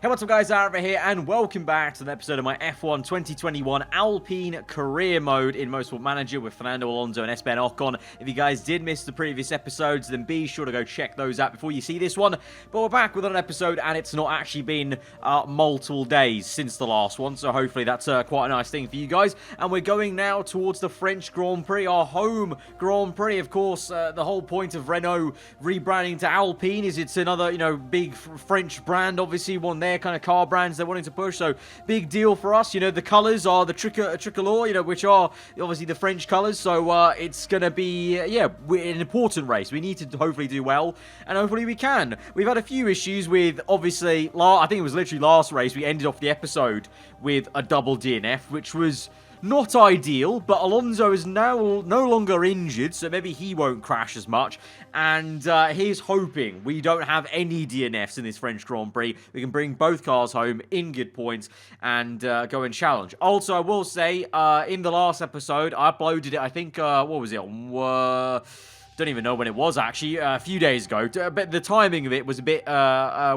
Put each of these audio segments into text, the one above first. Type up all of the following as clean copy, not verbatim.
Hey, what's up guys, aarava here, and welcome back to an episode of my F1 2021 Alpine Career Mode in Motorsport Manager with Fernando Alonso and Esteban Ocon. If you guys did miss the previous episodes, then be sure to go check those out before you see this one. But we're back with an episode, and it's not actually been multiple days since the last one, so hopefully that's quite a nice thing for you guys. And we're going now towards the French Grand Prix, our home Grand Prix. Of course, the whole point of Renault rebranding to Alpine is it's another, big French brand, obviously one there kind of car brands they're wanting to push, so big deal for us. The colors are the tricolor, which are obviously the French colors, so it's gonna be an important race. We need to hopefully do well, and hopefully we can. We've had a few issues with, obviously, I think it was literally last race we ended off the episode with a double DNF, which was not ideal, but Alonso is now no longer injured, so maybe he won't crash as much. And he's hoping we don't have any DNFs in this French Grand Prix. We can bring both cars home in good points and go and challenge. Also, I will say, in the last episode, I uploaded it, I think, what was it? Don't even know when it was, actually, a few days ago. But the timing of it was a bit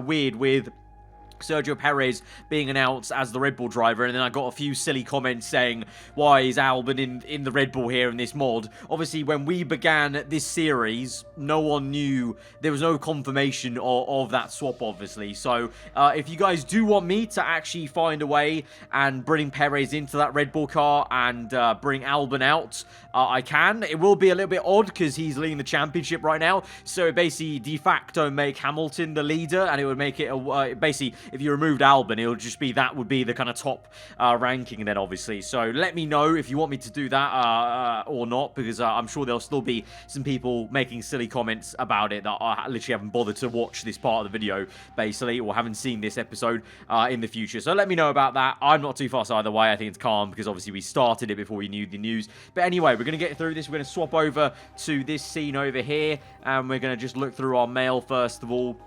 weird with Sergio Perez being announced as the Red Bull driver, and then I got a few silly comments saying, why is Albon in the Red Bull here in this mod? Obviously, when we began this series, no one knew, there was no confirmation of that swap, obviously. So, if you guys do want me to actually find a way and bring Perez into that Red Bull car and bring Albon out, I can. It will be a little bit odd because he's leading the championship right now, so it basically de facto make Hamilton the leader, and it would make it basically, if you removed Albon, it'll just be, that would be the kind of top ranking then, obviously. So let me know if you want me to do that or not, because I'm sure there'll still be some people making silly comments about it that I literally haven't bothered to watch this part of the video, basically, or haven't seen this episode in the future. So let me know about that. I'm not too fussed either way. I think it's calm because obviously we started it before we knew the news. But anyway, we're going to get through this. We're going to swap over to this scene over here, and we're going to just look through our mail first of all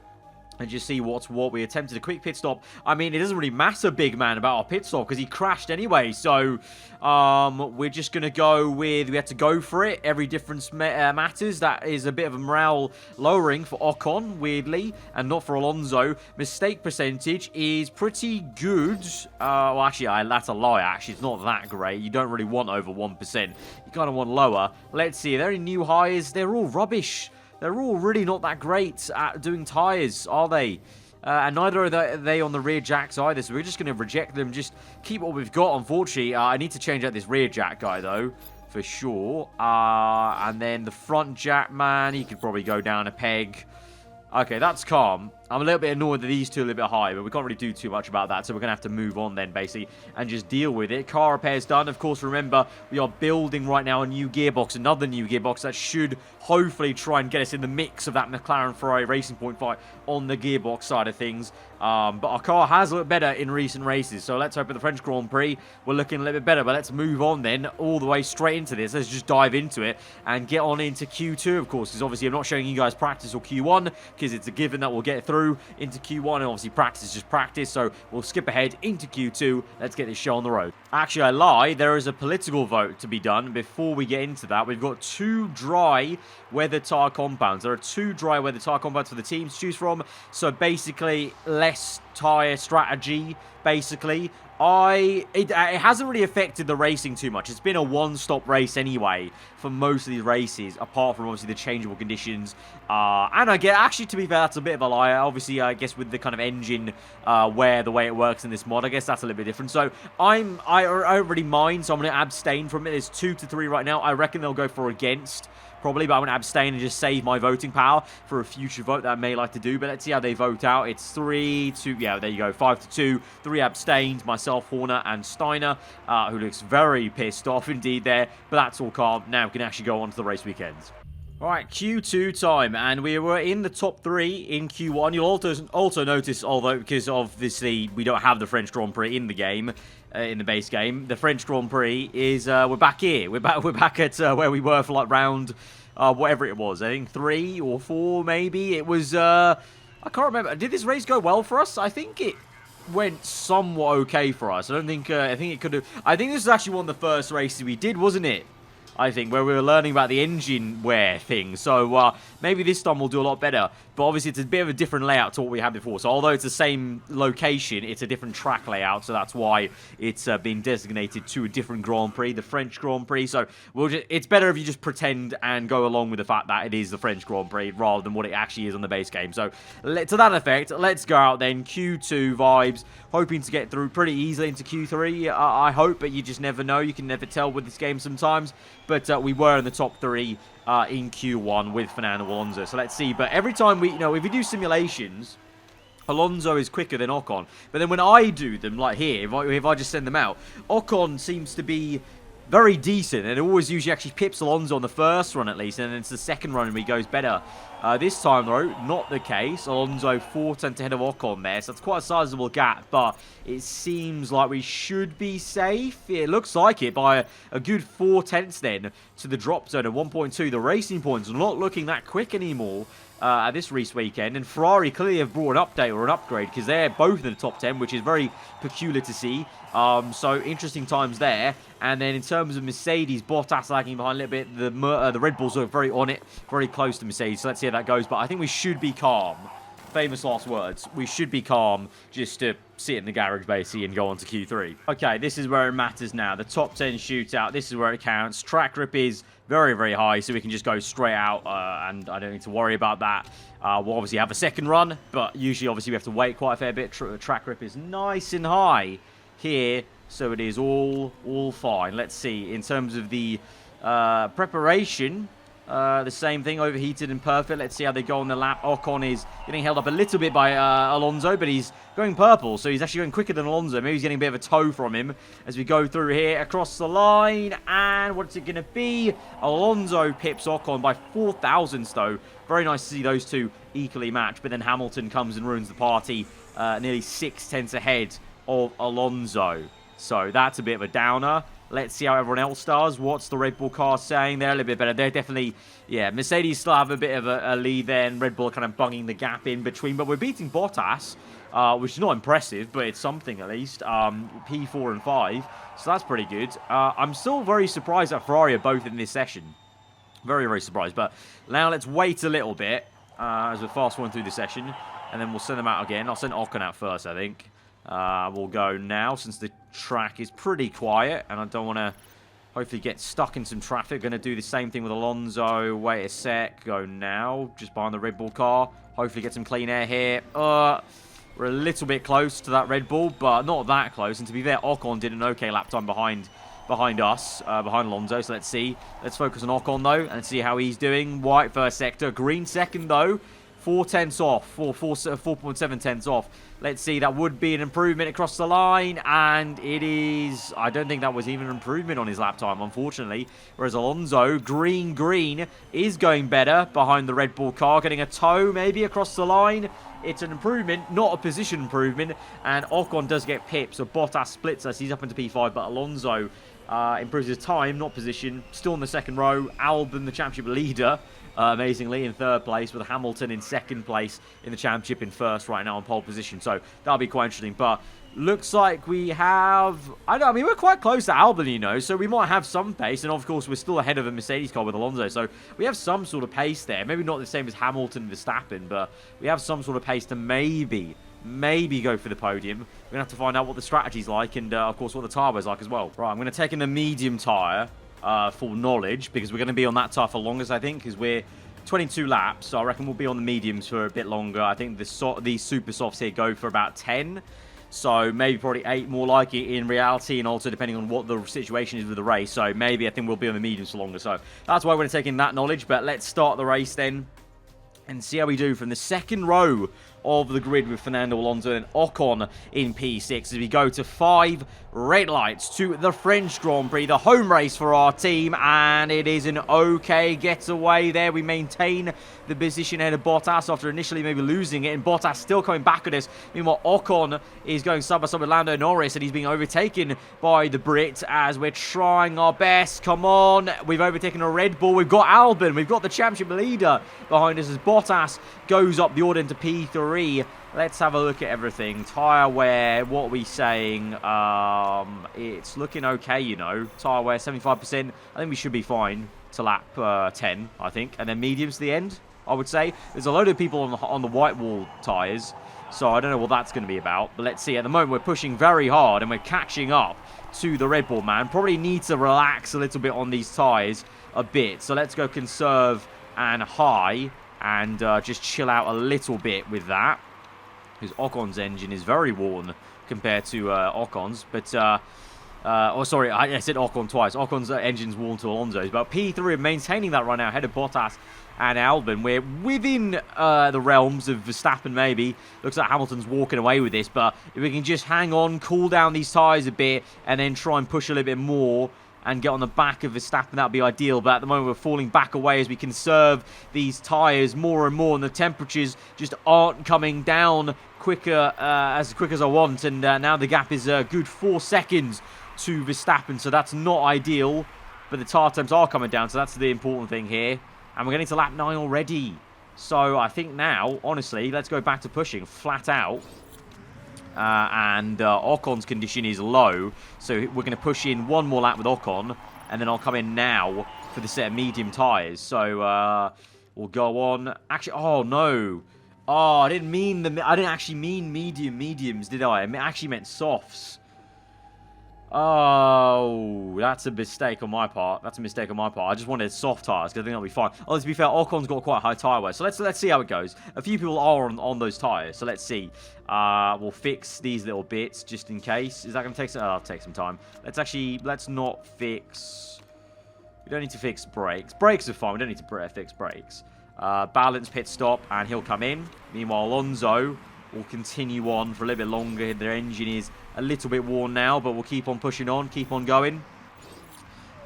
and just see what's what. We attempted a quick pit stop. I mean, it doesn't really matter, big man, about our pit stop because he crashed anyway. So, we're just going to go with, we had to go for it. Every difference matters. That is a bit of a morale lowering for Ocon, weirdly, and not for Alonso. Mistake percentage is pretty good. Well, actually, that's a lie, actually. It's not that great. You don't really want over 1%. You kind of want lower. Let's see. Are there any new hires? They're all rubbish. They're all really not that great at doing tyres, are they? And neither are they on the rear jacks either, so we're just going to reject them, just keep what we've got, unfortunately. I need to change out this rear jack guy, though, for sure. And then the front jack, man, he could probably go down a peg. Okay, that's calm. I'm a little bit annoyed that these two are a little bit high, but we can't really do too much about that, so we're going to have to move on then, basically, and just deal with it. Car repair's done. Of course, remember, we are building right now a new gearbox, another new gearbox that should hopefully try and get us in the mix of that McLaren Ferrari Racing Point fight on the gearbox side of things. But our car has looked better in recent races, so let's hope at the French Grand Prix we're looking a little bit better. But let's move on then, all the way straight into this. Let's just dive into it and get on into Q2, of course, because obviously I'm not showing you guys practice or Q1, because it's a given that we'll get through into Q1, and obviously practice is just practice, so we'll skip ahead into Q2. Let's get this show on the road. Actually, I lie. There is a political vote to be done before we get into that. We've got 2 dry weather tire compounds. There are 2 dry weather tire compounds for the teams to choose from, so basically less tire strategy, basically. It hasn't really affected the racing too much. It's been a one-stop race anyway for most of these races, apart from obviously the changeable conditions. And I get, actually, to be fair, that's a bit of a lie. Obviously, I guess with the kind of engine the way it works in this mod, I guess that's a little bit different. So I don't really mind, so I'm going to abstain from it. There's 2 to 3 right now. I reckon they'll go for against, probably, but I'm going to abstain and just save my voting power for a future vote that I may like to do. But let's see how they vote out. It's 3-2, yeah, there you go, 5-2, 3 abstained, myself, Horner, and Steiner, who looks very pissed off indeed there, but that's all calm. Now we can actually go on to the race weekends. Alright, Q2 time, and we were in the top 3 in Q1. You'll also notice, although, because obviously we don't have the French Grand Prix in the game, in the base game, the French Grand Prix is, we're back here. We're back at where we were for like round, whatever it was. I think 3 or 4 maybe. It was, I can't remember. Did this race go well for us? I think it went somewhat okay for us. I don't think, I think it could have, I think this was actually one of the first races we did, wasn't it? I think, where we were learning about the engine wear thing. So maybe this time we'll do a lot better. But obviously it's a bit of a different layout to what we had before. So although it's the same location, it's a different track layout. So that's why it's been designated to a different Grand Prix, the French Grand Prix. So it's better if you just pretend and go along with the fact that it is the French Grand Prix rather than what it actually is on the base game. So to that effect, let's go out then. Q2 vibes. Hoping to get through pretty easily into Q3, I hope, but you just never know. You can never tell with this game sometimes. But we were in the top 3 in Q1 with Fernando Alonso. So let's see. But every time we, if we do simulations, Alonso is quicker than Ocon. But then when I do them, like here, if I just send them out, Ocon seems to be very decent, and it always usually actually pips Alonso on the first run at least, and then it's the second run and he goes better. This time though, not the case. Alonso 4/10 ahead of Ocon there, so it's quite a sizable gap, but it seems like we should be safe. It looks like it by a good 4/10 then to the drop zone of 1.2. The Racing Points are not looking that quick anymore at this race weekend, and Ferrari clearly have brought an update or an upgrade because they're both in the top 10, which is very peculiar to see. So interesting times there. And then in terms of Mercedes, Bottas lagging behind a little bit. The Red Bulls are very on it, very close to Mercedes. So let's see how that goes. But I think we should be calm. Famous last words. We should be calm just to sit in the garage basically and go on to Q3. Okay, this is where it matters now. The top 10 shootout. This is where it counts. Track grip is very, very high, so we can just go straight out, and I don't need to worry about that. We'll obviously have a second run, but usually, obviously, we have to wait quite a fair bit. Track grip is nice and high here, so it is all fine. Let's see. In terms of the preparation, the same thing, overheated and perfect. Let's see how they go on the lap. Ocon is getting held up a little bit by Alonso, but he's going purple, so he's actually going quicker than Alonso. Maybe he's getting a bit of a tow from him as we go through here across the line. And what's it going to be? Alonso pips Ocon by 4 thousandths, though. Very nice to see those two equally matched, but then Hamilton comes and ruins the party, nearly 6/10 ahead of Alonso. So that's a bit of a downer. Let's see how everyone else does. What's the Red Bull car saying? They're a little bit better. They're definitely, yeah, Mercedes still have a bit of a lead there, and Red Bull kind of bunging the gap in between. But we're beating Bottas, which is not impressive, but it's something at least. P4 and 5, so that's pretty good. I'm still very surprised that Ferrari are both in this session. Very, very surprised. But now let's wait a little bit as we're fast forwarding through the session, and then we'll send them out again. I'll send Ocon out first, I think. We'll go now since the track is pretty quiet and I don't want to hopefully get stuck in some traffic. Going to do the same thing with Alonso. Wait a sec. Go now. Just behind the Red Bull car. Hopefully get some clean air here. We're a little bit close to that Red Bull, but not that close. And to be fair, Ocon did an okay lap time behind us, behind Alonso. So let's see. Let's focus on Ocon though and see how he's doing. White first sector. Green second though. 4 tenths off, 4.7 tenths off. Let's see, that would be an improvement across the line, and it is. I don't think that was even an improvement on his lap time, unfortunately. Whereas Alonso, green, is going better behind the Red Bull car, getting a tow maybe across the line. It's an improvement, not a position improvement, and Ocon does get pipped, so Bottas splits us. He's up into P5, but Alonso improves his time, not position. Still in the second row. Albon, the championship leader, amazingly, in third place, with Hamilton in second place in the championship in first right now on pole position. So that'll be quite interesting. But looks like we have. I mean, we're quite close to Albon, so we might have some pace. And of course, we're still ahead of a Mercedes car with Alonso. So we have some sort of pace there. Maybe not the same as Hamilton and Verstappen, but we have some sort of pace to maybe go for the podium. We're going to have to find out what the strategy's like and, of course, what the tyre wear's like as well. Right, I'm going to take in the medium tyre for knowledge because we're going to be on that tyre for longest, I think, because we're 22 laps, so I reckon we'll be on the mediums for a bit longer. I think these super softs here go for about 10, so maybe probably 8 more like it in reality, and also depending on what the situation is with the race. So maybe I think we'll be on the mediums for longer. So that's why we're going to take in that knowledge. But let's start the race then and see how we do from the second row of the grid with Fernando Alonso and Ocon in P6 as we go to 5 red lights to the French Grand Prix, the home race for our team, and it is an okay getaway there. We maintain the position ahead of Bottas after initially maybe losing it, and Bottas still coming back at us. Meanwhile, Ocon is going side by side with Lando Norris, and he's being overtaken by the Brit as we're trying our best. Come on, we've overtaken a Red Bull. We've got Albon, we've got the championship leader behind us as Bottas goes up the order into P3. P3. Let's have a look at everything. Tyre wear, what are we saying? It's looking okay, you know. Tyre wear, 75%. I think we should be fine to lap 10, I think. And then mediums to the end, I would say. There's a load of people on the white wall tyres, so I don't know what that's going to be about. But let's see. At the moment, we're pushing very hard, and we're catching up to the Red Bull man. Probably need to relax a little bit on these tyres a bit. So let's go conserve and high and just chill out a little bit with that. Because Ocon's engine is very worn compared to Ocon's. But, oh, sorry, I said Ocon twice. Ocon's engine's worn to Alonso's. But P3 are maintaining that right now, ahead of Bottas and Albon. We're within the realms of Verstappen, maybe. Looks like Hamilton's walking away with this. But if we can just hang on, cool down these tyres a bit, and then try and push a little bit more and get on the back of Verstappen, that would be ideal. But at the moment, we're falling back away as we conserve these tyres more and more. And the temperatures just aren't coming down quicker as quick as I want. And now the gap is a good 4 seconds to Verstappen. So that's not ideal. But the tyre temps are coming down. So that's the important thing here. And we're getting to lap 9 already. So I think now, honestly, let's go back to pushing flat out. And Ocon's condition is low, so we're going to push in one more lap with Ocon, and then I'll come in now for the set of medium tyres. So we'll go on. Actually, oh no, I didn't actually mean mediums, did I? I actually meant softs. Oh, that's a mistake on my part. I just wanted soft tyres because I think that'll be fine. Oh, let's be fair, Ocon's got quite high tyre wear. So let's see how it goes. A few people are on those tyres. So let's see. We'll fix these little bits just in case. Is that going to take some... Oh, it'll take some time. Let's not fix... We don't need to fix brakes. Brakes are fine. We don't need to fix brakes. Balance pit stop and he'll come in. Meanwhile, Alonso will continue on for a little bit longer. Their engine is a little bit worn now, but we'll keep on pushing on, keep on going.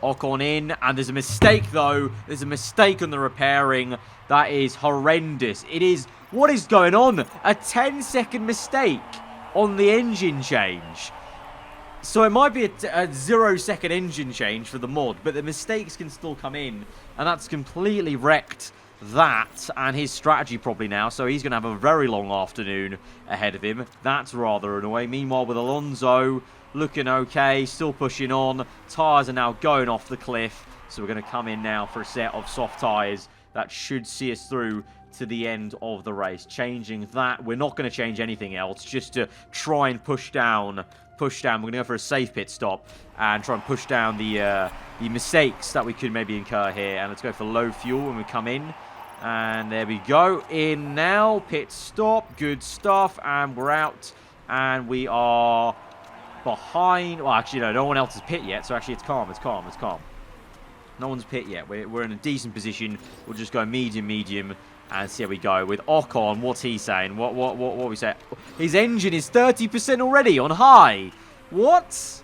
Ocon in, and there's a mistake though. There's a mistake on the repairing. That is horrendous. It is, what is going on? A 10-second mistake on the engine change. So it might be a 0-second engine change for the mod, but the mistakes can still come in, and that's completely wrecked that and his strategy probably now. So he's going to have a very long afternoon ahead of him. That's rather annoying. Meanwhile, with Alonso looking okay, still pushing on. Tyres are now going off the cliff. So we're going to come in now for a set of soft tyres that should see us through to the end of the race. Changing that. We're not going to change anything else, just to try and push down. We're going to go for a safe pit stop and try and push down the mistakes that we could maybe incur here. And let's go for low fuel when we come in. And there we go. In now. Pit stop. Good stuff. And we're out. And we are behind. Well, actually, no one else has pit yet. So actually, it's calm. No one's pit yet. We're in a decent position. We'll just go medium. And see how we go with Ocon. What's he saying? What we say? His engine is 30% already on high. What?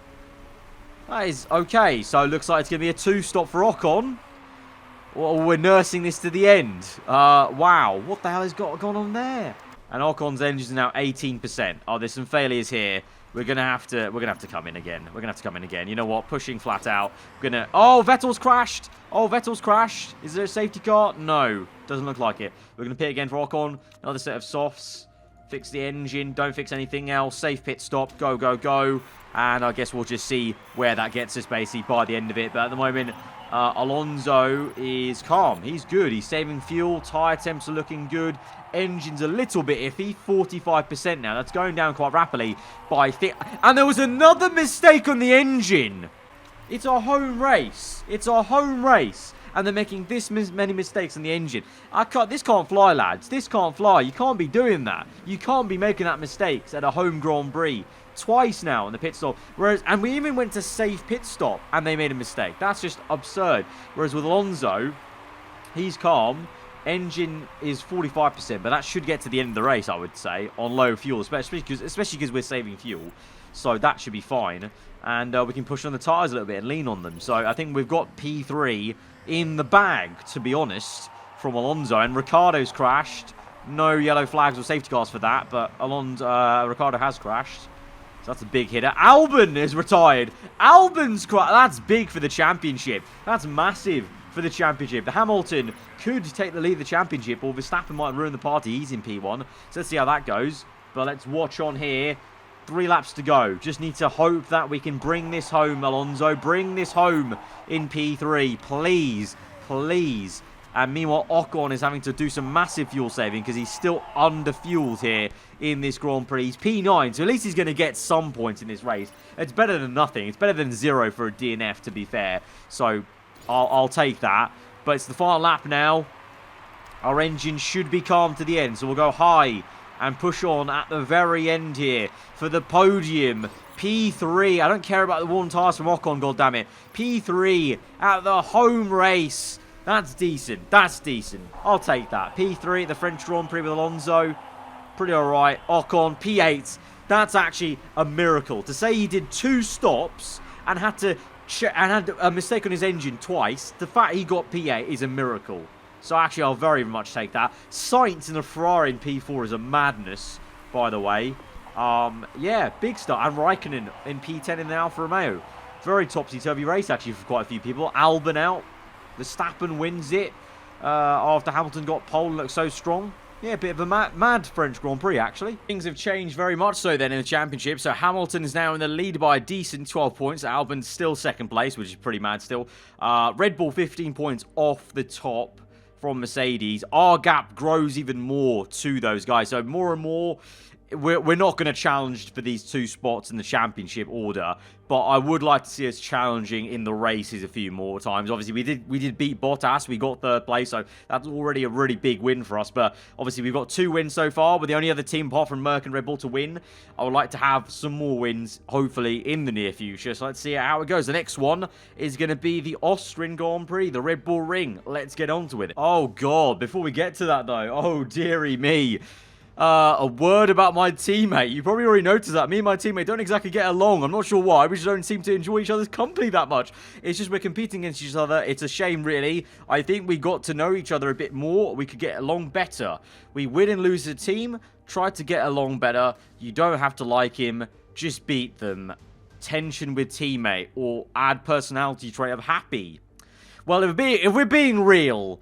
That is okay. So it looks like it's going to be a 2-stop for Ocon. Well, we're nursing this to the end. Wow. What the hell has gone on there? And Ocon's engine is now 18%. Oh, there's some failures here. We're gonna have to come in again. You know what? Pushing flat out. Oh, Vettel's crashed. Is there a safety car? No. Doesn't look like it. We're gonna pit again for Ocon. Another set of softs. Fix the engine. Don't fix anything else. Safe pit stop. Go. And I guess we'll just see where that gets us basically by the end of it. But at the moment, Alonso is calm. He's good. He's saving fuel. Tyre temps are looking good. Engine's a little bit iffy. 45% now. That's going down quite rapidly. And there was another mistake on the engine. It's a home race. And they're making this many mistakes on the engine. This can't fly, lads. This can't fly. You can't be doing that. You can't be making that mistakes at a home Grand Prix. Twice now on the pit stop. And we even went to safe pit stop and they made a mistake. That's just absurd. Whereas with Alonso, he's calm. Engine is 45%, but that should get to the end of the race, I would say, on low fuel, especially because we're saving fuel. So that should be fine. And we can push on the tyres a little bit and lean on them. So I think we've got P3 in the bag, to be honest, from Alonso. And Ricciardo's crashed. No yellow flags or safety cars for that, but Ricciardo has crashed. So that's a big hitter. Albon is retired. Albon's crashed. That's big for the championship. That's massive for the championship. The Hamilton could take the lead of the championship, or Verstappen might ruin the party. He's in P1. So let's see how that goes. But let's watch on here. 3 laps to go. Just need to hope that we can bring this home, Alonso. Bring this home in P3. Please. Please. And meanwhile, Ocon is having to do some massive fuel saving because he's still under-fueled here in this Grand Prix. He's P9, so at least he's going to get some points in this race. It's better than nothing. It's better than 0 for a DNF, to be fair. So, I'll take that. But it's the final lap now. Our engine should be calm to the end, so we'll go high and push on at the very end here for the podium. P3. I don't care about the warm tires from Ocon, goddammit. P3 at the home race. That's decent. That's decent. I'll take that. P3 at the French Grand Prix with Alonso. Pretty alright. Ocon, P8. That's actually a miracle. To say he did 2 stops and had a mistake on his engine twice, the fact he got P8 is a miracle. So actually, I'll very much take that. Sainz in a Ferrari in P4 is a madness, by the way. Yeah, big start. And Raikkonen in P10 in the Alfa Romeo. Very topsy-turvy race, actually, for quite a few people. Albon out. Verstappen wins it after Hamilton got pole and looked so strong. Yeah, a bit of a mad French Grand Prix, actually. Things have changed very much so then in the championship. So Hamilton is now in the lead by a decent 12 points. Albon's still second place, which is pretty mad still. Red Bull 15 points off the top from Mercedes. Our gap grows even more to those guys. So more and more, we're not going to challenge for these 2 spots in the championship order, but I would like to see us challenging in the races a few more times. Obviously, we did beat Bottas. We got 3rd place, so that's already a really big win for us. But obviously, we've got 2 wins so far. We're the only other team apart from Merck and Red Bull to win. I would like to have some more wins, hopefully, in the near future. So let's see how it goes. The next one is going to be the Austrian Grand Prix, the Red Bull Ring. Let's get on to it. Oh, God. Before we get to that, though, oh, dearie me. A word about my teammate. You probably already noticed that. Me and my teammate don't exactly get along. I'm not sure why. We just don't seem to enjoy each other's company that much. It's just we're competing against each other. It's a shame, really. I think we got to know each other a bit more. We could get along better. We win and lose as a team. Try to get along better. You don't have to like him. Just beat them. Tension with teammate. Or add personality trait of happy. Well, if we're being real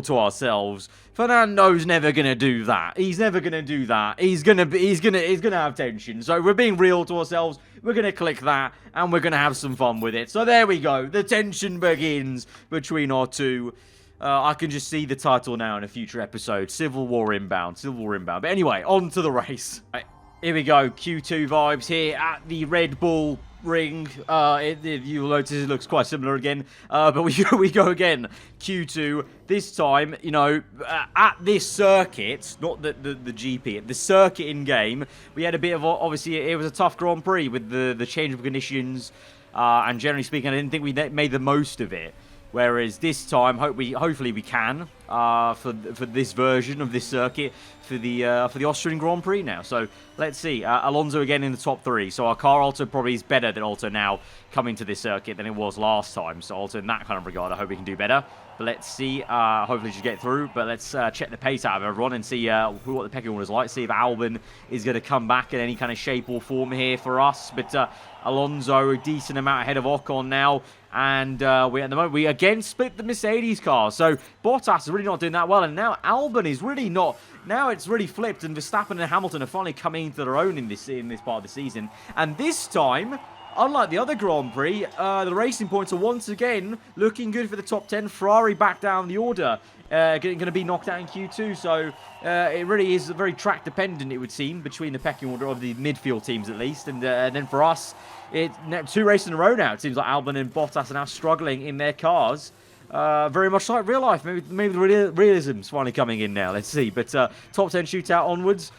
to ourselves, Fernando's never gonna do that. He's never gonna do that. He's gonna have tension. So we're being real to ourselves. We're gonna click that, and we're gonna have some fun with it. So there we go. The tension begins between our 2. I can just see the title now in a future episode. Civil War Inbound. Civil War Inbound. But anyway, on to the race. Right, here we go. Q2 vibes here at the Red Bull Ring. You'll notice it looks quite similar again, but we go again. Q2 this time, you know, at this circuit, not the GP, the circuit in game. We had a bit of, obviously it was a tough Grand Prix with the change of conditions, and generally speaking, I didn't think we made the most of it. Whereas this time, hopefully we can for this version of this circuit for the Austrian Grand Prix now. So let's see. Alonso again in the top 3. So our car also probably is better than Alto now coming to this circuit than it was last time. So also in that kind of regard, I hope we can do better. But let's see. Hopefully just get through. But let's check the pace out of everyone and see what the pecking order is like. See if Albon is going to come back in any kind of shape or form here for us. But Alonso a decent amount ahead of Ocon now. And at the moment, we again split the Mercedes car. So Bottas is really not doing that well. And now Albon is really not. Now it's really flipped. And Verstappen and Hamilton are finally coming into their own in this part of the season. And this time, unlike the other Grand Prix, the racing points are once again looking good for the top 10. Ferrari back down the order. Going to be knocked out in Q2. So it really is very track dependent, it would seem, between the pecking order of the midfield teams at least. And then for us, it's 2 races in a row now. It seems like Albon and Bottas are now struggling in their cars. Very much like real life. Maybe the realism's finally coming in now. Let's see. But top 10 shootout onwards.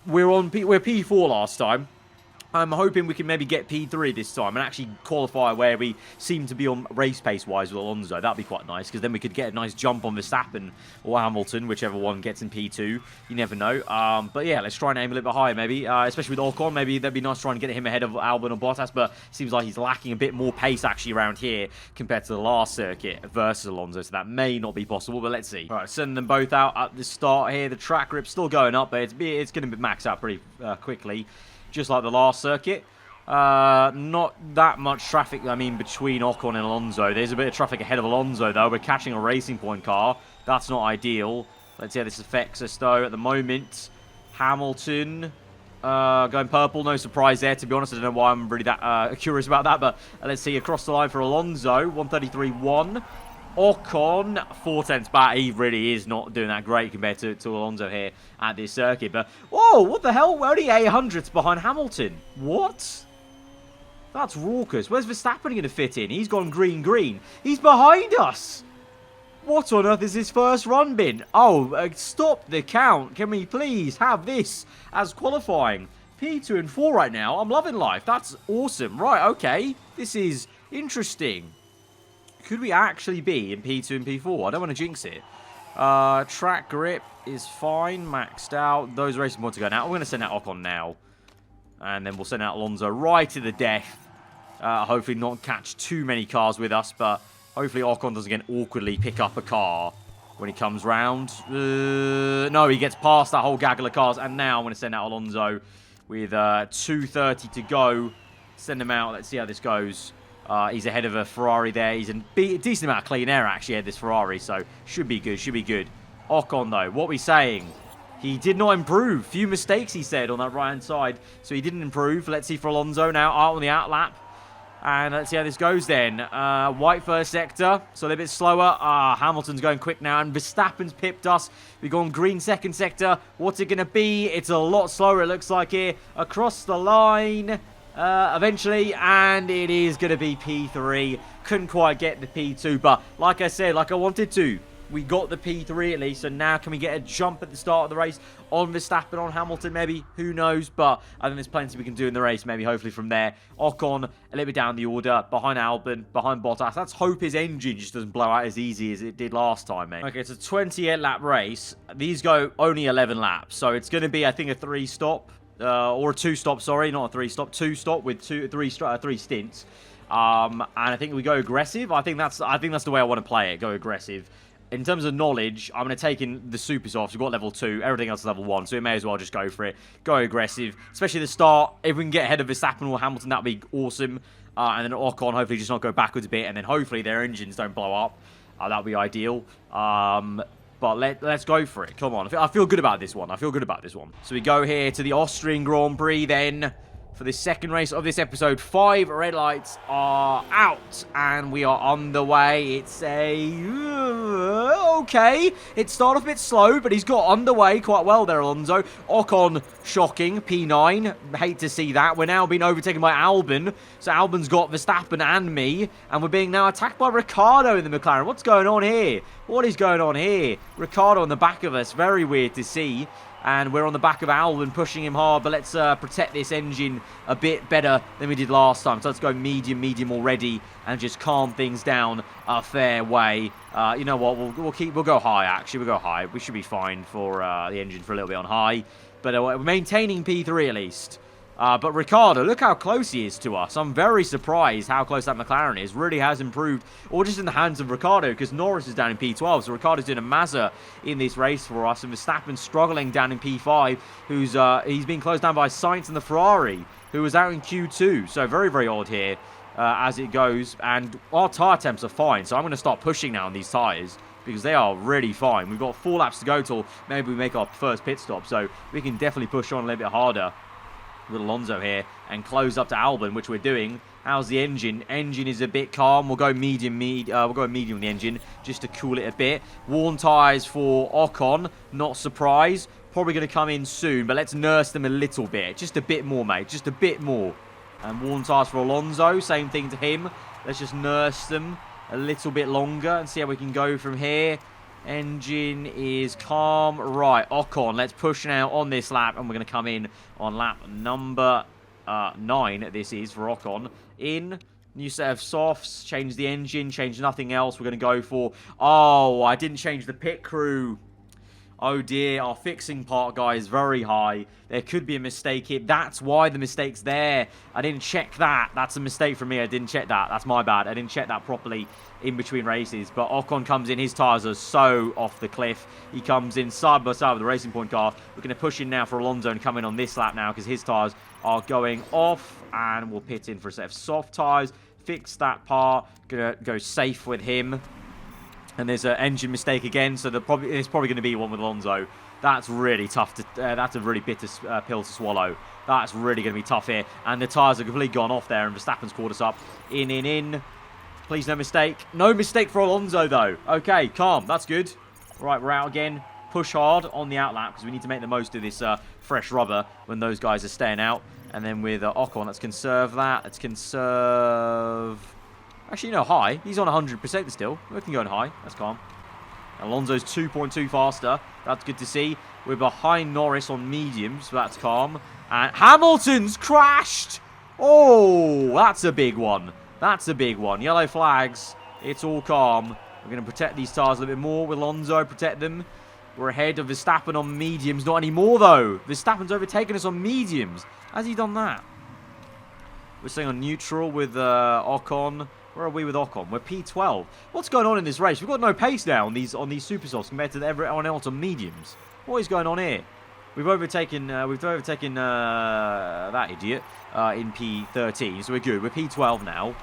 We're P4 last time. I'm hoping we can maybe get P3 this time and actually qualify where we seem to be on race pace-wise with Alonso. That'd be quite nice, because then we could get a nice jump on Verstappen or Hamilton, whichever one gets in P2. You never know. But yeah, let's try and aim a little bit higher, maybe. Especially with Ocon, maybe that'd be nice trying to get him ahead of Albon or Bottas, but it seems like he's lacking a bit more pace actually around here compared to the last circuit versus Alonso, so that may not be possible, but let's see. All right, sending them both out at the start here. The track grip's still going up, but it's going to max out pretty quickly. Just like the last circuit. Not that much traffic, I mean, between Ocon and Alonso. There's a bit of traffic ahead of Alonso, though. We're catching a Racing Point car. That's not ideal. Let's see how this affects us, though. At the moment, Hamilton going purple. No surprise there, to be honest. I don't know why I'm really that curious about that, but let's see. Across the line for Alonso, 133.1. Ocon, 4/10 back. He really is not doing that great compared to Alonso here at this circuit. But, whoa, what the hell? We're only 800ths behind Hamilton. What? That's raucous. Where's Verstappen going to fit in? He's gone green. He's behind us. What on earth is his first run been? Oh, stop the count. Can we please have this as qualifying? P2 and 4 right now. I'm loving life. That's awesome. Right, okay. This is interesting. Could we actually be in P2 and P4? I don't want to jinx it. Track grip is fine. Maxed out. Those racing points are going out. We're going to send out Ocon now. And then we'll send out Alonso right to the death. Hopefully not catch too many cars with us, but hopefully Ocon doesn't get awkwardly pick up a car when he comes round. No, he gets past that whole gaggle of cars. And now I'm going to send out Alonso with 2:30 to go. Send him out. Let's see how this goes. He's ahead of a Ferrari there. He's in a decent amount of clean air, actually, ahead of this Ferrari. So, should be good. Ocon, though, what are we saying? He did not improve. Few mistakes, he said, on that right-hand side. So, he didn't improve. Let's see for Alonso now, out on the outlap. And let's see how this goes then. White first sector, so they're a bit slower. Hamilton's going quick now, and Verstappen's pipped us. We've gone green second sector. What's it going to be? It's a lot slower, it looks like here. Across the line, eventually, and it is going to be P3. Couldn't quite get the P2, but like I said, like I wanted to, we got the P3 at least, so now can we get a jump at the start of the race on Verstappen, on Hamilton maybe? Who knows, but I think there's plenty we can do in the race, maybe hopefully from there. Ocon, a little bit down the order, behind Albon, behind Bottas. Let's hope his engine just doesn't blow out as easy as it did last time, mate. Okay, it's a 28-lap race. These go only 11 laps, so it's going to be, I think, a 3-stop. Or a 2-stop, sorry, not a 3-stop, 2-stop with three stints. And I think we go aggressive. I think that's the way I want to play it. Go aggressive. In terms of knowledge, I'm going to take in the supers off. We've got level 2. Everything else is level 1. So we may as well just go for it. Go aggressive. Especially the start. If we can get ahead of Verstappen or Hamilton, that would be awesome. And then Ocon, hopefully just not go backwards a bit. And then hopefully their engines don't blow up. That would be ideal. But let's go for it. Come on. I feel good about this one. So we go here to the Austrian Grand Prix then. For the second race of this episode, 5 red lights are out, and we are on the way. It's okay. It started a bit slow, but he's got underway quite well there, Alonso. Ocon, shocking, P9. Hate to see that. We're now being overtaken by Albon, so Albon's got Verstappen and me, and we're being now attacked by Ricciardo in the McLaren. What's going on here? What is going on here? Ricciardo on the back of us. Very weird to see. And we're on the back of Albon, pushing him hard. But let's protect this engine a bit better than we did last time. So let's go medium already, and just calm things down a fair way. You know what? We'll go high. Actually, we'll go high. We should be fine for the engine for a little bit on high. But we're maintaining P3 at least. But Ricciardo, look how close he is to us. I'm very surprised how close that McLaren is. Really has improved, or just in the hands of Ricciardo, because Norris is down in P12. So Ricciardo's doing a mazza in this race for us. And Verstappen's struggling down in P5, he's been closed down by Sainz and the Ferrari, who was out in Q2. So very odd here as it goes. And our tyre temps are fine. So I'm going to start pushing now on these tyres, because they are really fine. We've got 4 laps to go till maybe we make our first pit stop. So we can definitely push on a little bit harder with Alonso here and close up to Albon, which we're doing. How's the engine? Engine is a bit calm. We'll go medium with the engine just to cool it a bit. Worn tyres for Ocon. Not surprised. Probably going to come in soon, but let's nurse them a little bit. Just a bit more, mate. Just a bit more. And worn tyres for Alonso. Same thing to him. Let's just nurse them a little bit longer and see how we can go from here. Engine is calm. Right, Ocon, let's push now on this lap, and we're going to come in on lap number 9. This is for Ocon. In, new set of softs, change the engine, change nothing else. We're going to go for... Oh, I didn't change the pit crew. Oh dear, our fixing part guy is very high. There could be a mistake here. That's why the mistake's there. I didn't check that. That's a mistake from me. I didn't check that. That's my bad. I didn't check that properly in between races. But Ocon comes in. His tyres are so off the cliff. He comes in side by side with the Racing Point car. We're going to push in now for Alonso and come in on this lap now because his tyres are going off. And we'll pit in for a set of soft tyres. Fix that part. Going to go safe with him. And there's an engine mistake again, so it's probably going to be one with Alonso. That's really tough to. That's a really bitter pill to swallow. That's really going to be tough here. And the tyres are completely gone off there, and Verstappen's caught us up. In. Please, no mistake. No mistake for Alonso, though. Okay, calm. That's good. Right, we're out again. Push hard on the outlap, because we need to make the most of this fresh rubber when those guys are staying out. And then with Ocon, let's conserve that. Let's conserve... Actually, no, high. He's on 100% still. We can go on high. That's calm. Alonso's 2.2 faster. That's good to see. We're behind Norris on mediums, so that's calm. And Hamilton's crashed! Oh, that's a big one. That's a big one. Yellow flags. It's all calm. We're going to protect these tyres a little bit more with Alonso. Protect them. We're ahead of Verstappen on mediums. Not anymore, though. Verstappen's overtaken us on mediums. Has he done that? We're staying on neutral with Ocon. Where are we with Ocon? We're P12. What's going on in this race? We've got no pace now on these super softs compared to everyone else on mediums. What is going on here? We've overtaken that idiot in P13, so we're good. We're P12 now.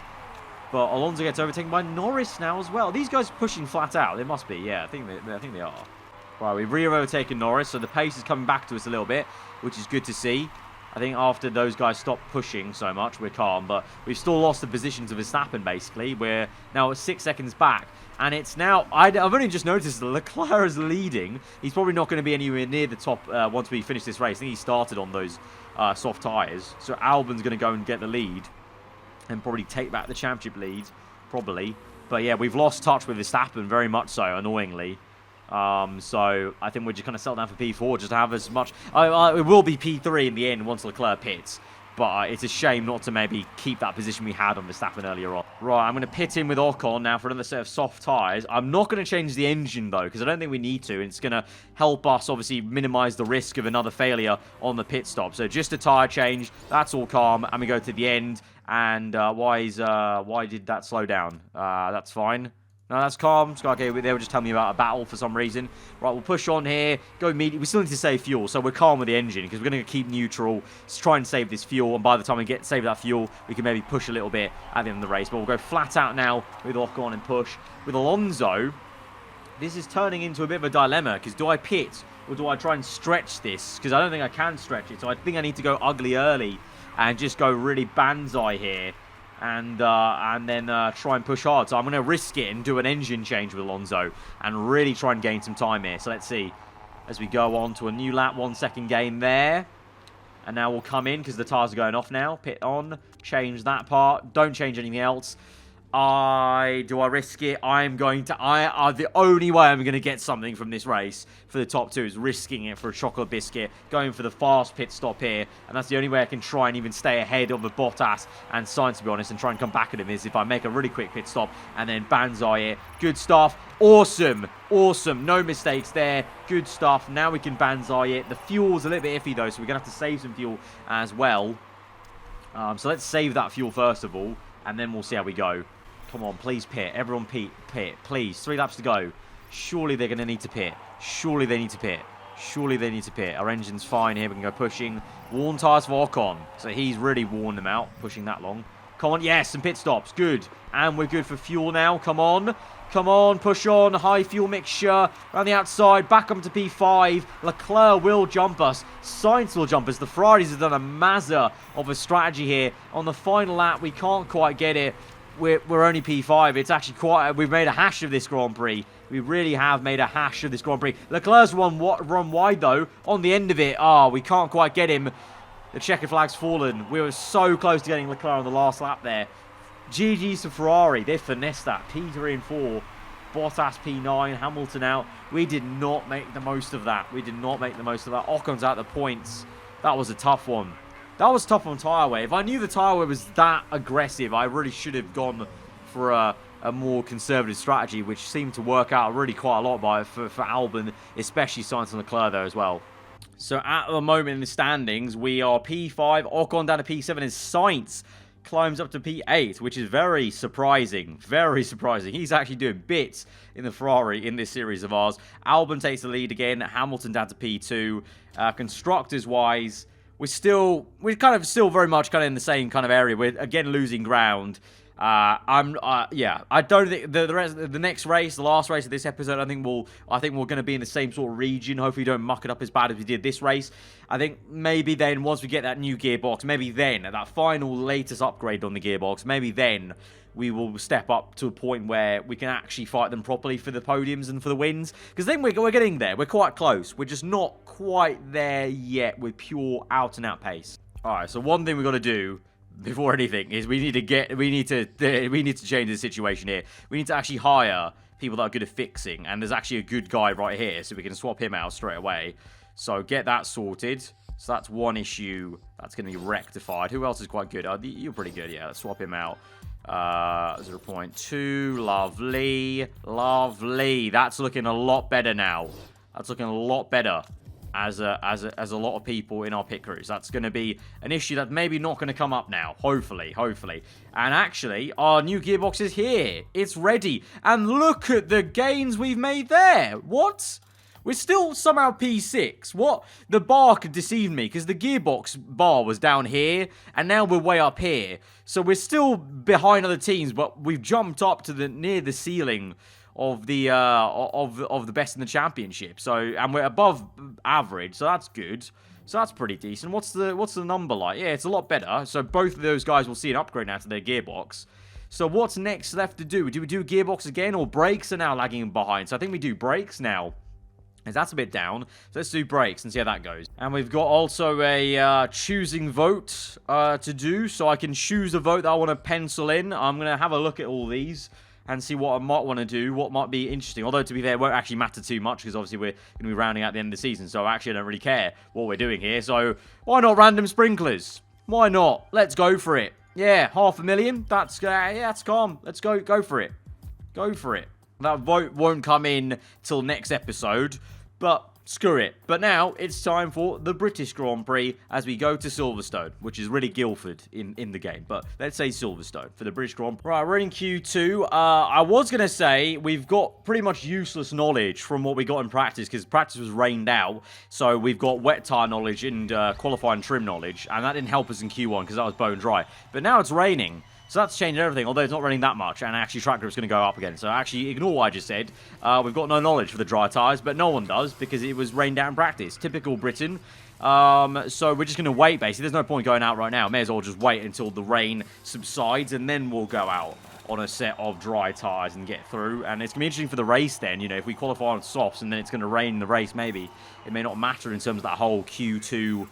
But Alonso gets overtaken by Norris now as well. These guys are pushing flat out. They must be. Yeah, I think they are. Right, we've re-overtaken Norris, so the pace is coming back to us a little bit, which is good to see. I think after those guys stop pushing so much, we're calm. But we've still lost the position to Verstappen, basically. We're now 6 seconds back. And it's now... I've only just noticed that Leclerc is leading. He's probably not going to be anywhere near the top once we finish this race. I think he started on those soft tyres. So Albon's going to go and get the lead. And probably take back the championship lead. Probably. But yeah, we've lost touch with Verstappen, very much so, annoyingly. So I think we're just going to settle down for P4 just to have as much... it will be P3 in the end once Leclerc pits. But it's a shame not to maybe keep that position we had on Verstappen earlier on. Right, I'm going to pit in with Ocon now for another set of soft tyres. I'm not going to change the engine, though, because I don't think we need to. It's going to help us, obviously, minimise the risk of another failure on the pit stop. So just a tyre change. That's all calm. And we go to the end. And why did that slow down? That's fine. No, that's calm. Okay, they were just telling me about a battle for some reason. Right, we'll push on here. Go medium. We still need to save fuel, so we're calm with the engine because we're going to keep neutral. Let's try and save this fuel, and by the time we save that fuel, we can maybe push a little bit at the end of the race. But we'll go flat out now with Ocon and push. With Alonso, this is turning into a bit of a dilemma because do I pit or do I try and stretch this? Because I don't think I can stretch it, so I think I need to go ugly early and just go really banzai here. And then try and push hard. So I'm going to risk it and do an engine change with Alonso and really try and gain some time here. So let's see as we go on to a new lap. 1 second gain there. And now we'll come in because the tyres are going off now. Pit on. Change that part. Don't change anything else. Do I risk it? I'm going to... the only way I'm going to get something from this race for the top two is risking it for a chocolate biscuit, going for the fast pit stop here, and that's the only way I can try and even stay ahead of the Bottas and Sainz, to be honest, and try and come back at him, is if I make a really quick pit stop and then banzai it. Good stuff. Awesome. Awesome. No mistakes there. Good stuff. Now we can banzai it. The fuel's a little bit iffy, though, so we're going to have to save some fuel as well. So let's save that fuel first of all, and then we'll see how we go. Come on, please pit. Everyone pit, please. 3 laps to go. Surely they're going to need to pit. Surely they need to pit. Surely they need to pit. Our engine's fine here. We can go pushing. Worn tyres for Ocon. So he's really worn them out, pushing that long. Come on, yes, some pit stops. Good. And we're good for fuel now. Come on. Come on, push on. High fuel mixture. Around the outside. Back up to P5. Leclerc will jump us. Sainz will jump us. The Ferraris have done a mazza of a strategy here. On the final lap, we can't quite get it. We're only P5. It's actually quite... We've made a hash of this Grand Prix. We really have made a hash of this Grand Prix. Leclerc's run wide, though. On the end of it, we can't quite get him. The checker flag's fallen. We were so close to getting Leclerc on the last lap there. GG's to Ferrari. They finessed that. P3 and 4. Bottas P9. Hamilton out. We did not make the most of that. We did not make the most of that. Ocon's out the points. That was a tough one. That was tough on tyre wear. If I knew the tyre wear was that aggressive, I really should have gone for a a more conservative strategy, which seemed to work out really quite a lot for Albon, especially Sainz and Leclerc there as well. So at the moment in the standings, we are P5, Ocon down to P7, and Sainz climbs up to P8, which is very surprising. Very surprising. He's actually doing bits in the Ferrari in this series of ours. Albon takes the lead again. Hamilton down to P2. Constructors-wise, we're kind of still very much kind of in the same kind of area. We're again losing ground. Yeah, I don't think the next race, the last race of this episode, I think we're going to be in the same sort of region. Hopefully, we don't muck it up as bad as we did this race. I think maybe then once we get that new gearbox, maybe then at that final latest upgrade on the gearbox, maybe then we will step up to a point where we can actually fight them properly for the podiums and for the wins. Because then we're getting there. We're quite close. We're just not quite there yet with pure out and out pace. All right. So one thing we've got to do before anything is we need to change the situation here. We need to actually hire people that are good at fixing, and there's actually a good guy right here, so we can swap him out straight away. So get that sorted. So that's one issue that's going to be rectified. Who else is quite good? You're pretty good, yeah. Let's swap him out. 0.2, lovely. That's looking a lot better now. That's looking a lot better as a lot of people in our pit crews. That's going to be an issue that's maybe not going to come up now. Hopefully. And actually, our new gearbox is here. It's ready. And look at the gains we've made there. What? We're still somehow P6. What? The bar could deceive me because the gearbox bar was down here and now we're way up here. So we're still behind other teams, but we've jumped up to near the ceiling of the best in the championship. So, and we're above average, so that's good. So that's pretty decent. What's the number like? Yeah, it's a lot better. So both of those guys will see an upgrade now to their gearbox. So what's next left to do? Do we do gearbox again, or brakes are now lagging behind? So I think we do brakes now, as that's a bit down. So let's do brakes and see how that goes. And we've got also a choosing vote to do. So I can choose a vote that I want to pencil in. I'm going to have a look at all these and see what I might want to do, what might be interesting. Although, to be fair, it won't actually matter too much, because obviously we're going to be rounding out the end of the season, so I actually don't really care what we're doing here. So, why not random sprinklers? Why not? Let's go for it. Yeah, 500,000. That's, yeah, that's calm. Let's go for it. Go for it. That vote won't come in till next episode, but screw it. But now, it's time for the British Grand Prix as we go to Silverstone, which is really Guildford in the game. But let's say Silverstone for the British Grand Prix. Right, we're in Q2. I was going to say we've got pretty much useless knowledge from what we got in practice, because practice was rained out. So we've got wet tyre knowledge and qualifying trim knowledge. And that didn't help us in Q1 because that was bone dry. But now it's raining. So that's changed everything, although it's not raining that much, and actually track grip's going to go up again. So actually, ignore what I just said. We've got no knowledge for the dry tyres, but no one does, because it was rained out in practice. Typical Britain. So we're just going to wait, basically. There's no point going out right now. May as well just wait until the rain subsides, and then we'll go out on a set of dry tyres and get through. And it's going to be interesting for the race then. You know, if we qualify on softs and then it's going to rain in the race, maybe it may not matter in terms of that whole Q2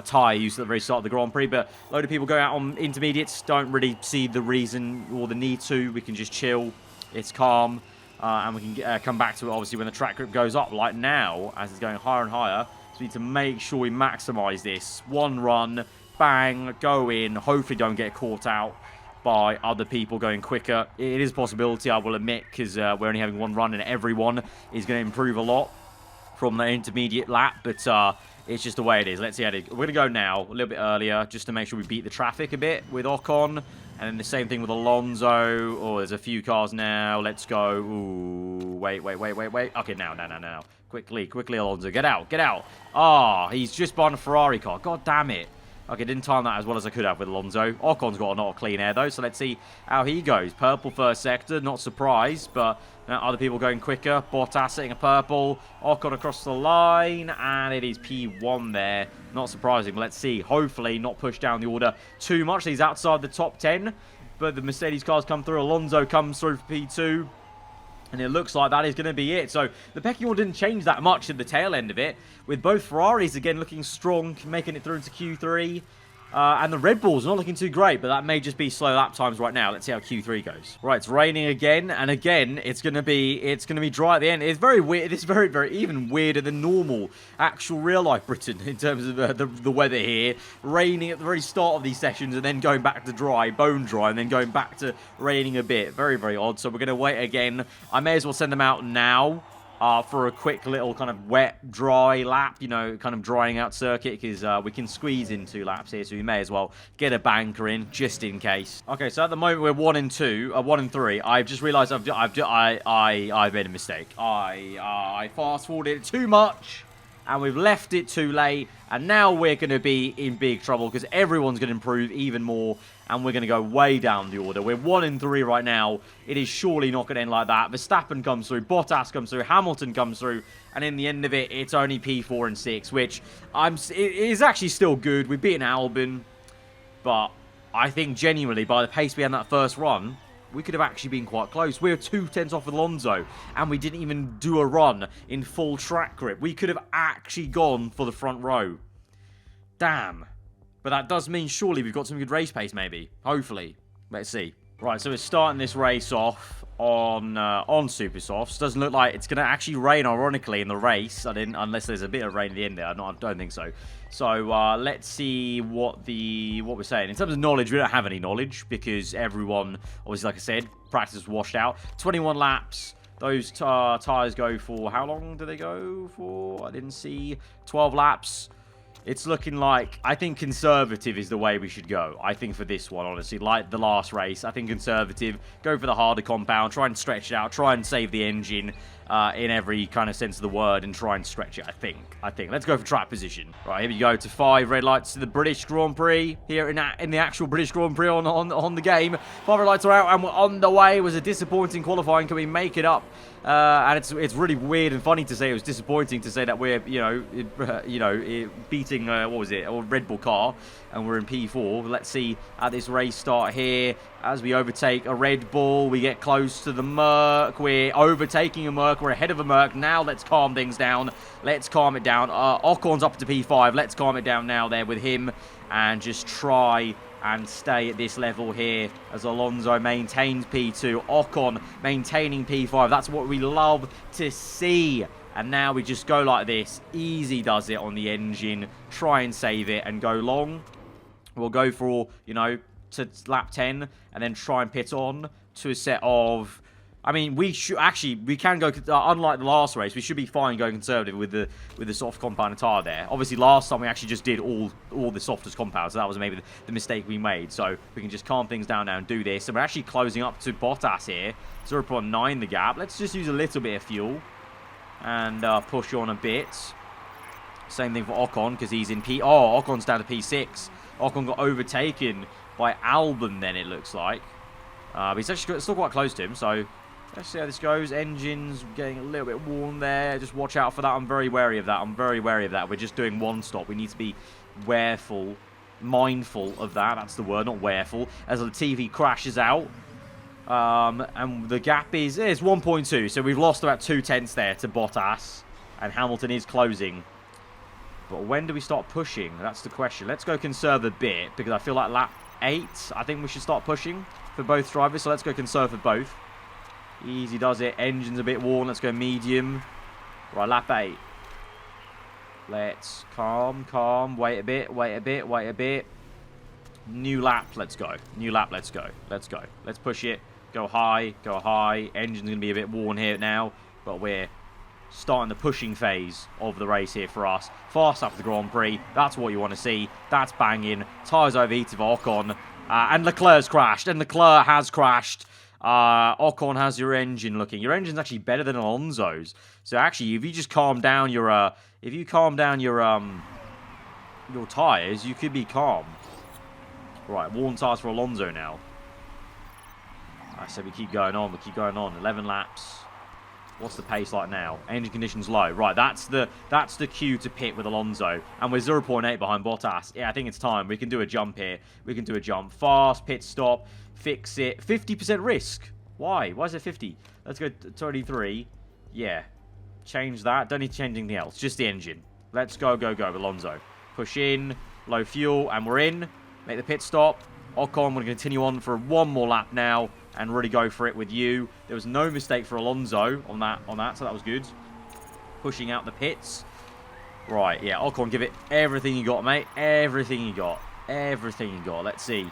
tyre use at the very start of the Grand Prix. But a load of people going out on intermediates don't really see the reason or the need to. We can just chill. It's calm. And we can come back to it, obviously, when the track grip goes up, like now, as it's going higher and higher. So we need to make sure we maximise this. One run, bang, go in. Hopefully don't get caught out by other people going quicker. It is a possibility, I will admit, because we're only having one run and everyone is going to improve a lot from the intermediate lap, but it's just the way it is. Let's see how it is. We're going to go now a little bit earlier just to make sure we beat the traffic a bit with Ocon, and then the same thing with Alonso. Oh, there's a few cars now. Let's go. Ooh, wait. Okay, now. Quickly, Alonso. Get out. Ah, he's just behind a Ferrari car. God damn it. Okay, didn't time that as well as I could have with Alonso. Ocon's got a lot of clean air, though, so let's see how he goes. Purple first sector, not surprised, but other people going quicker. Bottas hitting a purple. Ocon across the line, and it is P1 there. Not surprising, but let's see. Hopefully not push down the order too much. He's outside the top 10, but the Mercedes cars come through. Alonso comes through for P2. And it looks like that is going to be it. So the pecking order didn't change that much at the tail end of it, with both Ferraris again looking strong, making it through into Q3. And the Red Bull's not looking too great, but that may just be slow lap times right now. Let's see how Q3 goes. Right, it's raining again, and again, it's gonna be dry at the end. It's very weird. It's very, very even weirder than normal actual real life Britain in terms of the weather here. Raining at the very start of these sessions, and then going back to dry, bone dry, and then going back to raining a bit. Very, very odd. So we're gonna wait again. I may as well send them out now. For a quick little kind of wet, dry lap, you know, kind of drying out circuit, because we can squeeze in 2 laps here, so we may as well get a banker in, just in case. Okay, so at the moment we're 1 and 3. I've just realised I've made a mistake. I fast-forwarded it too much, and we've left it too late, and now we're going to be in big trouble, because everyone's going to improve even more, and we're going to go way down the order. We're 1 and 3 right now. It is surely not going to end like that. Verstappen comes through, Bottas comes through, Hamilton comes through, and in the end of it, it's only P4 and 6, which it is actually still good. We've beaten Albon, but I think genuinely, by the pace we had in that first run, we could have actually been quite close. We were 2/10 off with Alonso, and we didn't even do a run in full track grip. We could have actually gone for the front row. Damn. But that does mean surely we've got some good race pace, maybe. Hopefully. Let's see. Right, so we're starting this race off on Super Softs. Doesn't look like it's going to actually rain, ironically, in the race. Unless there's a bit of rain at the end there. I don't think so. So, let's see what we're saying. In terms of knowledge, we don't have any knowledge, because everyone, obviously, like I said, practice washed out. 21 laps. Those tyres go for... How long do they go for? I didn't see. 12 laps. It's looking like, I think conservative is the way we should go. I think for this one, honestly, like the last race, I think conservative, go for the harder compound, try and stretch it out, try and save the engine in every kind of sense of the word, and try and stretch it, I think. Let's go for track position. Right, here we go to 5 red lights to the British Grand Prix, here in the actual British Grand Prix on the game. 5 red lights are out, and we're on the way. It was a disappointing qualifying. Can we make it up? And it's really weird and funny to say it was disappointing to say that we're, beating, what was it, a Red Bull car, and we're in P4. Let's see how this race start here. As we overtake a Red Bull, we get close to the Merc. We're overtaking a Merc. We're ahead of a Merc. Now let's calm things down. Let's calm it down. Ocon's up to P5. Let's calm it down now there with him, and just try and stay at this level here as Alonso maintains P2. Ocon maintaining P5. That's what we love to see. And now we just go like this. Easy does it on the engine. Try and save it and go long. We'll go for, to lap 10 and then try and pit on to a set of... I mean, we can go, unlike the last race, we should be fine going conservative with the soft compound tire there. Obviously, last time we actually just did all the softest compound, so that was maybe the mistake we made. So we can just calm things down now and do this. And we're actually closing up to Bottas here, 0.9 the gap. Let's just use a little bit of fuel and push on a bit. Same thing for Ocon, because he's in P... Oh, Ocon's down to P6. Ocon got overtaken by Albon then, it looks like. But he's actually still quite close to him, so... Let's see how this goes. Engine's getting a little bit warm there. Just watch out for that. I'm very wary of that. We're just doing one stop. We need to be mindful of that. That's the word, not wareful. As the TV crashes out. And the gap is 1.2. So we've lost about 2/10 there to Bottas. And Hamilton is closing. But when do we start pushing? That's the question. Let's go conserve a bit, because I feel like lap 8, I think we should start pushing for both drivers. So let's go conserve for both. Easy does it. Engine's a bit worn. Let's go medium. Right, lap 8. Let's calm. Wait a bit. New lap. Let's go. Let's push it. Go high. Engine's going to be a bit worn here now. But we're starting the pushing phase of the race here for us. Fast up the Grand Prix. That's what you want to see. That's banging. Tyres overheated for Ocon. And Leclerc has crashed. Ocon has your engine looking. Your engine's actually better than Alonso's. So actually, if you just calm down your tires, you could be calm. Right, worn tires for Alonso now. So we keep going on. 11 laps. What's the pace like now? Engine conditions low. Right, that's the cue to pit with Alonso. And we're 0.8 behind Bottas. Yeah, I think it's time. We can do a jump here. Fast, pit stop, fix it. 50% risk. Why? Why is it 50? Let's go 23. Yeah. Change that. Don't need to change anything else. Just the engine. Let's go, Alonso. Push in. Low fuel, and we're in. Make the pit stop. Ocon, we're going to continue on for one more lap now and really go for it with you. There was no mistake for Alonso on that, so that was good. Pushing out the pits. Right, yeah, Ocon, give it everything you got, mate. Everything you got. Everything you got. Let's see.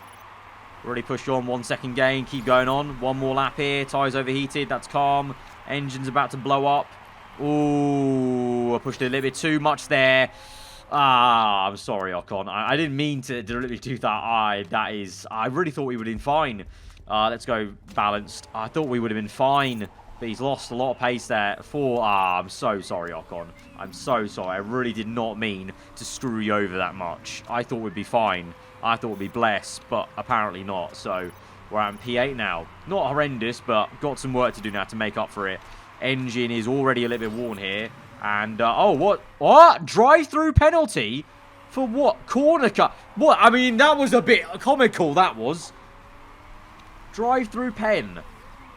Already pushed on, 1 second gain. Keep going on. One more lap here. Tyres overheated. That's calm. Engine's about to blow up. Ooh, I pushed it a little bit too much there. Ah, I'm sorry, Ocon. I didn't mean to deliberately do that. I really thought we would have been fine. Let's go balanced. I thought we would have been fine. But he's lost a lot of pace there. I'm so sorry, Ocon. I'm so sorry. I really did not mean to screw you over that much. I thought we'd be fine. I thought we'd be blessed, but apparently not. So we're at P8 now. Not horrendous, but got some work to do now to make up for it. Engine is already a little bit worn here. And, oh, what? What? Drive-through penalty? For what? Corner cut? What? I mean, that was a bit comical, that was. Drive-through pen.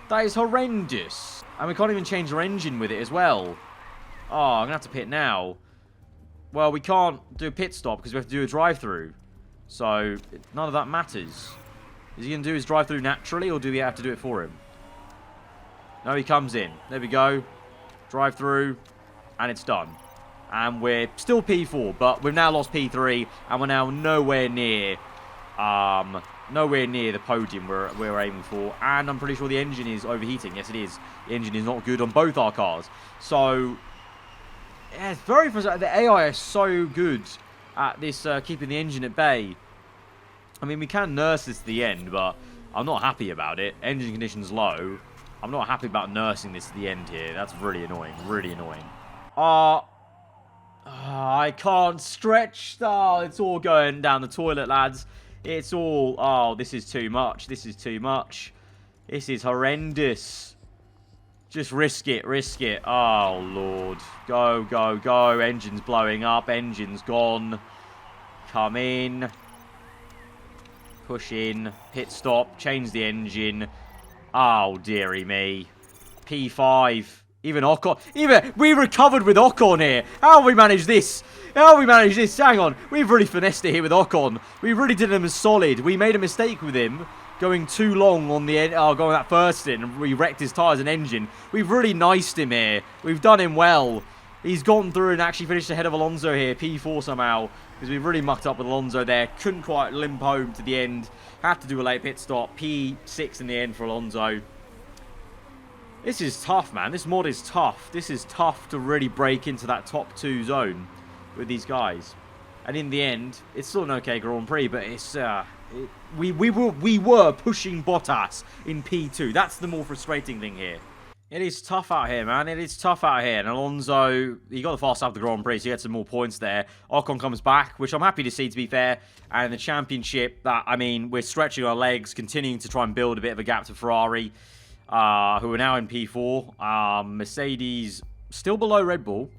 That is horrendous. And we can't even change our engine with it as well. Oh, I'm going to have to pit now. Well, we can't do a pit stop because we have to do a drive-through. So, none of that matters. Is he going to do his drive-through naturally, or do we have to do it for him? No, he comes in. There we go. Drive-through. And it's done. And we're still P4, but we've now lost P3, and we're now nowhere near the podium we're aiming for. And I'm pretty sure the engine is overheating. Yes, it is. The engine is not good on both our cars. So, yeah, it's very frustrating. The AI is so good at this, keeping the engine at bay. I mean, we can nurse this to the end, but I'm not happy about it. Engine conditions low. I'm not happy about nursing this to the end here. That's really annoying. Really annoying. I can't stretch. Oh, it's all going down the toilet, lads. It's all... Oh, this is too much. This is too much. This is horrendous. Just risk it. Risk it. Oh, Lord. Go, go, go. Engine's blowing up. Engine's gone. Come in. Push in. Pit stop. Change the engine. Oh, dearie me. P5. Even Ocon. Even we recovered with Ocon here. How have we managed this? How have we managed this? Hang on. We've really finessed it here with Ocon. We really did him as solid. We made a mistake with him going too long on the end. Oh, going that first in. And we wrecked his tyres and engine. We've really niced him here. We've done him well. He's gone through and actually finished ahead of Alonso here. P4 somehow. Because we really mucked up with Alonso there. Couldn't quite limp home to the end. Had to do a late pit stop. P6 in the end for Alonso. This is tough, man. This mod is tough. This is tough to really break into that top 2 zone with these guys. And in the end, it's still an okay Grand Prix, but it's we were pushing Bottas in P2. That's the more frustrating thing here. It is tough out here, man. It is tough out here. And Alonso, he got the fast lap of the Grand Prix, so he had some more points there. Ocon comes back, which I'm happy to see, to be fair. And the championship, that, I mean, we're stretching our legs, continuing to try and build a bit of a gap to Ferrari. Who are now in P4. Mercedes still below Red Bull.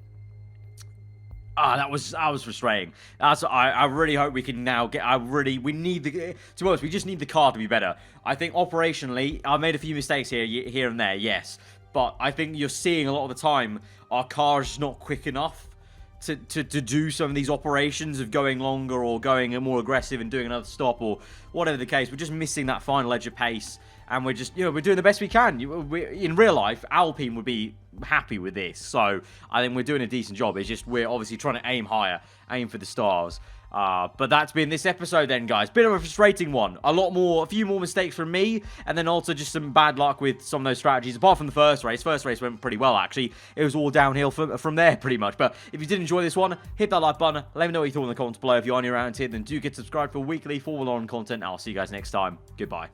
That was frustrating. I really hope we can now get. We need the. To be honest, we just need the car to be better. I think operationally, I made a few mistakes here and there, yes, but I think you're seeing a lot of the time our car is just not quick enough to do some of these operations of going longer or going more aggressive and doing another stop or whatever the case. We're just missing that final edge of pace. And we're just, we're doing the best we can. In real life, Alpine would be happy with this. So, I think we're doing a decent job. It's just, we're obviously trying to aim higher, aim for the stars. But that's been this episode then, guys. Bit of a frustrating one. A few more mistakes from me. And then also just some bad luck with some of those strategies. Apart from the first race. First race went pretty well, actually. It was all downhill from there, pretty much. But if you did enjoy this one, hit that like button. Let me know what you thought in the comments below. If you're new around here, then do get subscribed for weekly Formula 1 content. I'll see you guys next time. Goodbye.